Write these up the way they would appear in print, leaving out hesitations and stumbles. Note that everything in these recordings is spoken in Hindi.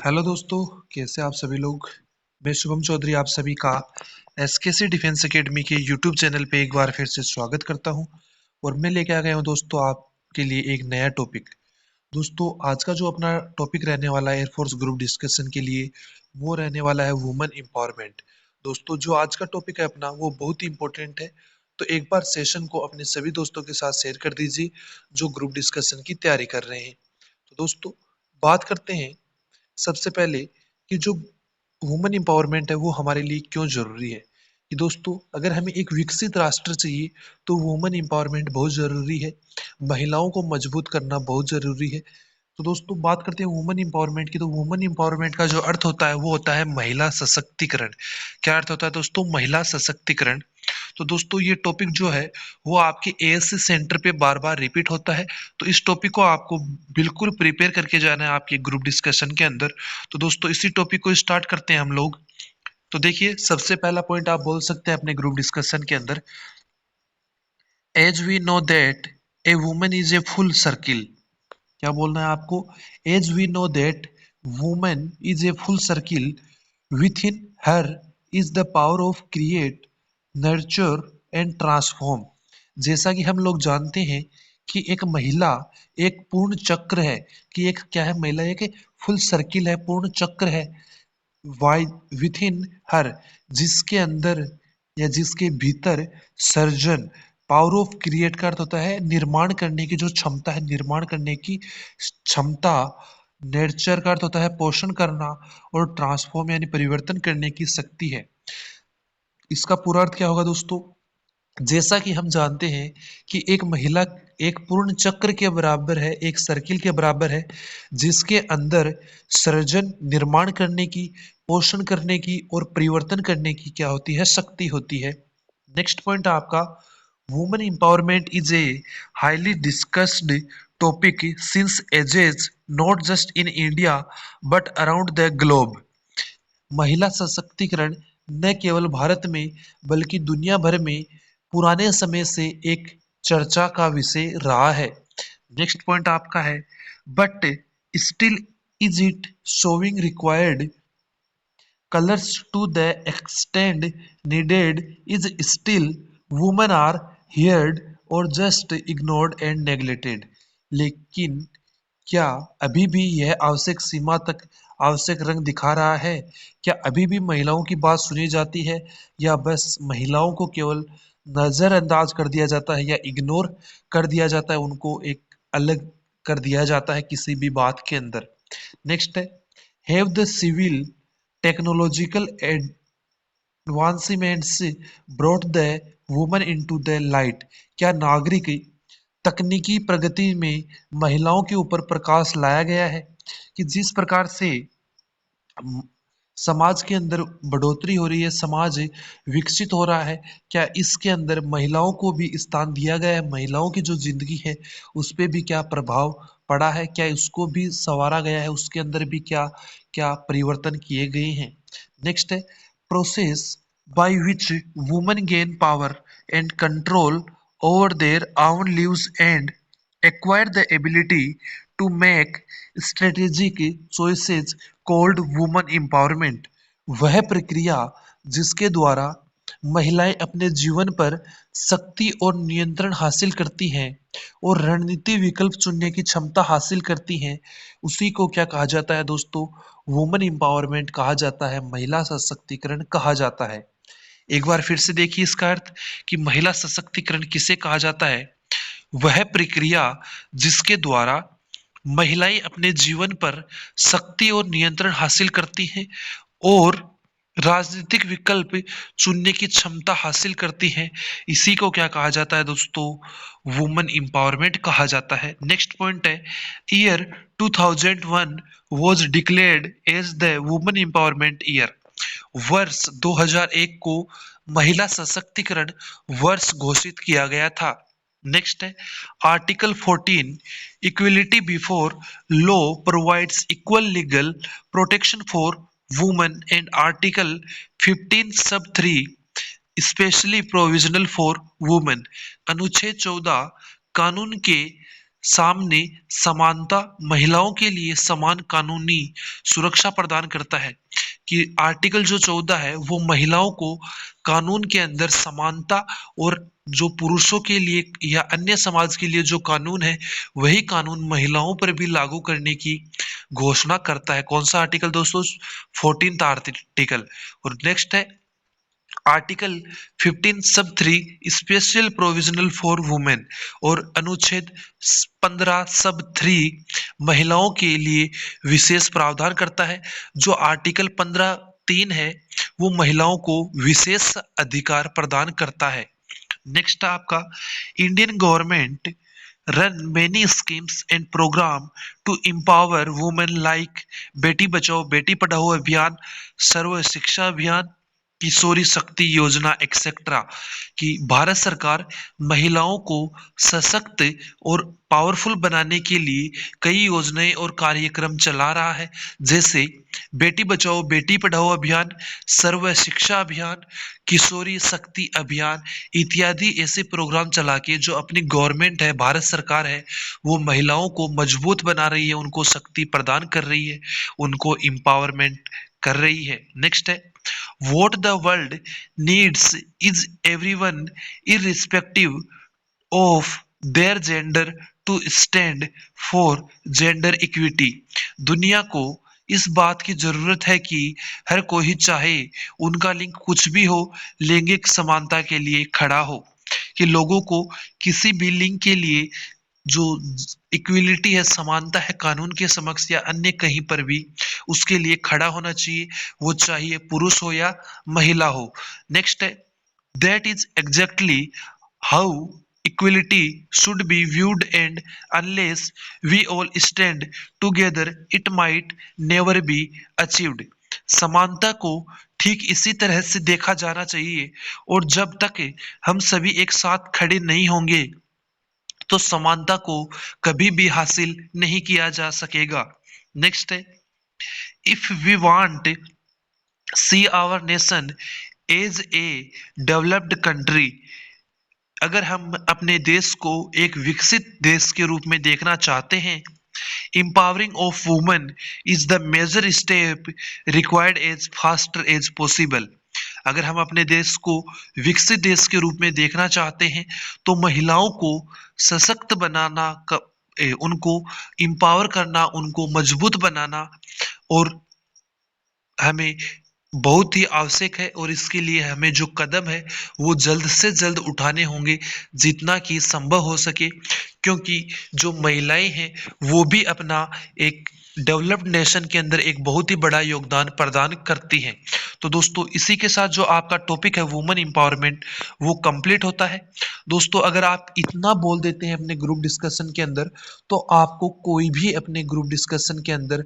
हेलो दोस्तों, कैसे आप सभी लोग। मैं शुभम चौधरी आप सभी का एसकेसी डिफेंस एकेडमी के यूट्यूब चैनल पे एक बार फिर से स्वागत करता हूं। और मैं लेके आ गया हूं दोस्तों आपके लिए एक नया टॉपिक। दोस्तों, आज का जो अपना टॉपिक रहने वाला है एयरफोर्स ग्रुप डिस्कशन के लिए, वो रहने वाला है वुमेन एम्पावरमेंट। दोस्तों, जो आज का टॉपिक है अपना वो बहुत ही इंपॉर्टेंट है। तो एक बार सेशन को अपने सभी दोस्तों के साथ शेयर कर दीजिए जो ग्रुप डिस्कशन की तैयारी कर रहे हैं। तो दोस्तों, बात करते हैं सबसे पहले कि जो वुमेन एम्पावरमेंट है वो हमारे लिए क्यों जरूरी है। कि दोस्तों, अगर हमें एक विकसित राष्ट्र चाहिए तो वुमेन एम्पावरमेंट बहुत जरूरी है। महिलाओं को मजबूत करना बहुत जरूरी है। तो दोस्तों, बात करते हैं वुमेन एम्पावरमेंट की। तो वुमेन एम्पावरमेंट का जो अर्थ होता है वो होता है महिला सशक्तिकरण। क्या अर्थ होता है दोस्तों? महिला सशक्तिकरण। तो दोस्तों, ये टॉपिक जो है वो आपके एएससी सेंटर पे बार बार रिपीट होता है। तो इस टॉपिक को आपको बिल्कुल प्रिपेयर करके जाना है आपके ग्रुप डिस्कशन के अंदर। तो दोस्तों, इसी टॉपिक को स्टार्ट करते हैं हम लोग। तो देखिए, सबसे पहला पॉइंट आप बोल सकते हैं अपने ग्रुप डिस्कशन के अंदर, as we know that a woman is a full circle. क्या बोलना है आपको? As we know that woman is a full circle, within her is the power of create, nurture and transform. जैसा कि हम लोग जानते हैं कि एक महिला एक पूर्ण चक्र है। कि एक क्या है महिला? एक फुल सर्किल है, पूर्ण चक्र है। वाई विथ इन हर, जिसके अंदर या जिसके भीतर सर्जन, पावर ऑफ क्रिएट का अर्थ होता है निर्माण करने की जो क्षमता है, निर्माण करने की क्षमता। नेचर का अर्थ होता है पोषण करना। और ट्रांसफॉर्म यानी परिवर्तन करने की शक्ति है। इसका पूरा अर्थ क्या होगा दोस्तों? जैसा कि हम जानते हैं कि एक महिला एक पूर्ण चक्र के बराबर है, एक सर्किल के बराबर है, जिसके अंदर सृजन, निर्माण करने की, पोषण करने की और परिवर्तन करने की क्या होती है? शक्ति होती है। नेक्स्ट पॉइंट आपका, women empowerment is a highly discussed topic since ages, not just in India but around the globe. महिला सशक्तिकरण न केवल भारत में बल्कि दुनिया भर में पुराने समय से एक चर्चा का विषय रहा है। नेक्स्ट पॉइंट आपका है, but still is it showing required colors to the extent needed is still women are heard or just ignored and neglected। लेकिन क्या अभी भी यह आवश्यक सीमा तक आवश्यक रंग दिखा रहा है? क्या अभी भी महिलाओं की बात सुनी जाती है, या बस महिलाओं को केवल नजरअंदाज कर दिया जाता है या इग्नोर कर दिया जाता है, उनको एक अलग कर दिया जाता है किसी भी बात के अंदर? नेक्स्ट है, have the civil technological advancements brought the woman into the light. क्या नागरिक तकनीकी प्रगति में महिलाओं के ऊपर प्रकाश लाया गया है? कि जिस प्रकार से समाज के अंदर बढ़ोतरी हो रही है, समाज विकसित हो रहा है, क्या इसके अंदर महिलाओं को भी स्थान दिया गया है? महिलाओं की जो जिंदगी है उस पे भी क्या प्रभाव पड़ा है? क्या उसको भी संवारा गया है? उसके अंदर भी क्या क्या परिवर्तन किए गए हैं? नेक्स्ट है, process by which women gain power and control over their own lives and acquire the ability to make strategic choices called women empowerment। वह प्रक्रिया जिसके द्वारा महिलाएं अपने जीवन पर शक्ति और नियंत्रण हासिल करती हैं और रणनीति विकल्प चुनने की क्षमता हासिल करती हैं, उसी को क्या कहा जाता है दोस्तों? वुमेन एम्पावरमेंट कहा जाता है, महिला सशक्तिकरण कहा जाता है। एक बार फिर से देखिए इसका अर्थ, कि महिला सशक्तिकरण किसे कहा जाता है? वह प्रक्रिया जिसके द्वारा महिलाएं अपने जीवन पर शक्ति और नियंत्रण हासिल करती हैं और राजनीतिक विकल्प चुनने की क्षमता हासिल करती हैं, इसी को क्या कहा जाता है दोस्तों? वुमेन एम्पावरमेंट कहा जाता है। नेक्स्ट पॉइंट है, year 2001 was declared as the women empowerment year. वर्ष 2001 को महिला सशक्तिकरण वर्ष घोषित किया गया था। नेक्स्ट है, article 14 equality before law provides equal legal protection for women and article 15 सब 3 स्पेशली प्रोविजनल फॉर वुमेन। अनुच्छेद 14 कानून के सामने समानता, महिलाओं के लिए समान कानूनी सुरक्षा प्रदान करता है। कि आर्टिकल जो 14 है वो महिलाओं को कानून के अंदर समानता और जो पुरुषों के लिए या अन्य समाज के लिए जो कानून है वही कानून महिलाओं पर भी लागू करने की घोषणा करता है। कौन सा आर्टिकल दोस्तों? 14th article. और नेक्स्ट है आर्टिकल 15 सब 3 स्पेशल प्रोविजनल फॉर वुमेन। और अनुच्छेद 15 सब 3 महिलाओं के लिए विशेष प्रावधान करता है। जो आर्टिकल 15 3 है वो महिलाओं को विशेष अधिकार प्रदान करता है। नेक्स्ट आपका Indian government run many schemes and program to empower women like Beti Bachao Beti Padhao अभियान, सर्व शिक्षा अभियान, किशोरी शक्ति योजना एक्सेट्रा। कि भारत सरकार महिलाओं को सशक्त और पावरफुल बनाने के लिए कई योजनाएं और कार्यक्रम चला रहा है, जैसे बेटी बचाओ बेटी पढ़ाओ अभियान, सर्व शिक्षा अभियान, किशोरी शक्ति अभियान इत्यादि ऐसे प्रोग्राम चला के जो अपनी गवर्नमेंट है, भारत सरकार है, वो महिलाओं को मजबूत बना रही है, उनको शक्ति प्रदान कर रही है, उनको एम्पावरमेंट कर रही है। नेक्स्ट है what the world needs is everyone irrespective of their gender to stand for gender equity। दुनिया को इस बात की जरूरत है कि हर कोई चाहे उनका लिंग कुछ भी हो लैंगिक समानता के लिए खड़ा हो। कि लोगों को किसी भी लिंग के लिए जो इक्विलिटी है, समानता है कानून के समक्ष या अन्य कहीं पर भी, उसके लिए खड़ा होना चाहिए, वो चाहिए पुरुष हो या महिला हो। नेक्स्ट है that is exactly how equality should be viewed and unless we all stand together it might never be achieved। समानता को ठीक इसी तरह से देखा जाना चाहिए और जब तक हम सभी एक साथ खड़े नहीं होंगे तो समानता को कभी भी हासिल नहीं किया जा सकेगा। नेक्स्ट है if we want see our nation as a developed country. अगर हम अपने देश को एक विकसित देश के रूप में देखना चाहते हैं, empowering of women is the major step required as faster as possible। अगर हम अपने देश को विकसित देश के रूप में देखना चाहते हैं तो महिलाओं को सशक्त बनाना, उनको एम्पावर करना, उनको मजबूत बनाना और हमें बहुत ही आवश्यक है। और इसके लिए हमें जो कदम है वो जल्द से जल्द उठाने होंगे जितना कि संभव हो सके, क्योंकि जो महिलाएं हैं वो भी अपना एक डेवलप्ड नेशन के अंदर एक बहुत ही बड़ा योगदान प्रदान करती हैं। तो दोस्तों इसी के साथ जो आपका टॉपिक है वुमेन एम्पावरमेंट वो कंप्लीट होता है। दोस्तों अगर आप इतना बोल देते हैं अपने ग्रुप डिस्कशन के अंदर तो आपको कोई भी अपने ग्रुप डिस्कशन के अंदर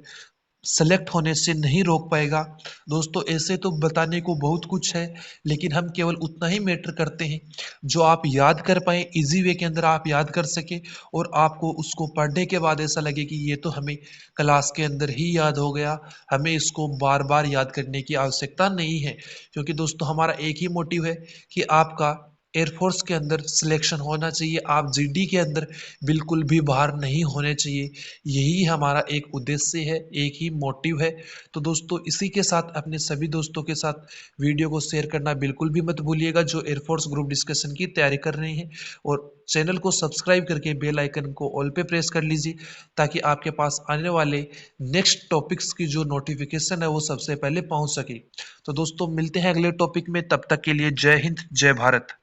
सेलेक्ट होने से नहीं रोक पाएगा। दोस्तों ऐसे तो बताने को बहुत कुछ है लेकिन हम केवल उतना ही मैटर करते हैं जो आप याद कर पाए, इजी वे के अंदर आप याद कर सके और आपको उसको पढ़ने के बाद ऐसा लगे कि ये तो हमें क्लास के अंदर ही याद हो गया, हमें इसको बार बार याद करने की आवश्यकता नहीं है। क्योंकि दोस्तों हमारा एक ही मोटिव है कि आपका एयरफोर्स के अंदर सिलेक्शन होना चाहिए, आप जीडी के अंदर बिल्कुल भी बाहर नहीं होने चाहिए। यही हमारा एक उद्देश्य है, एक ही मोटिव है। तो दोस्तों इसी के साथ अपने सभी दोस्तों के साथ वीडियो को शेयर करना बिल्कुल भी मत भूलिएगा जो एयरफोर्स ग्रुप डिस्कशन की तैयारी कर रहे हैं। और चैनल को सब्सक्राइब करके बेल आइकन को ऑल पे प्रेस कर लीजिए ताकि आपके पास आने वाले नेक्स्ट टॉपिक्स की जो नोटिफिकेशन है वो सबसे पहले पहुंच सके। तो दोस्तों मिलते हैं अगले टॉपिक में, तब तक के लिए जय हिंद जय भारत।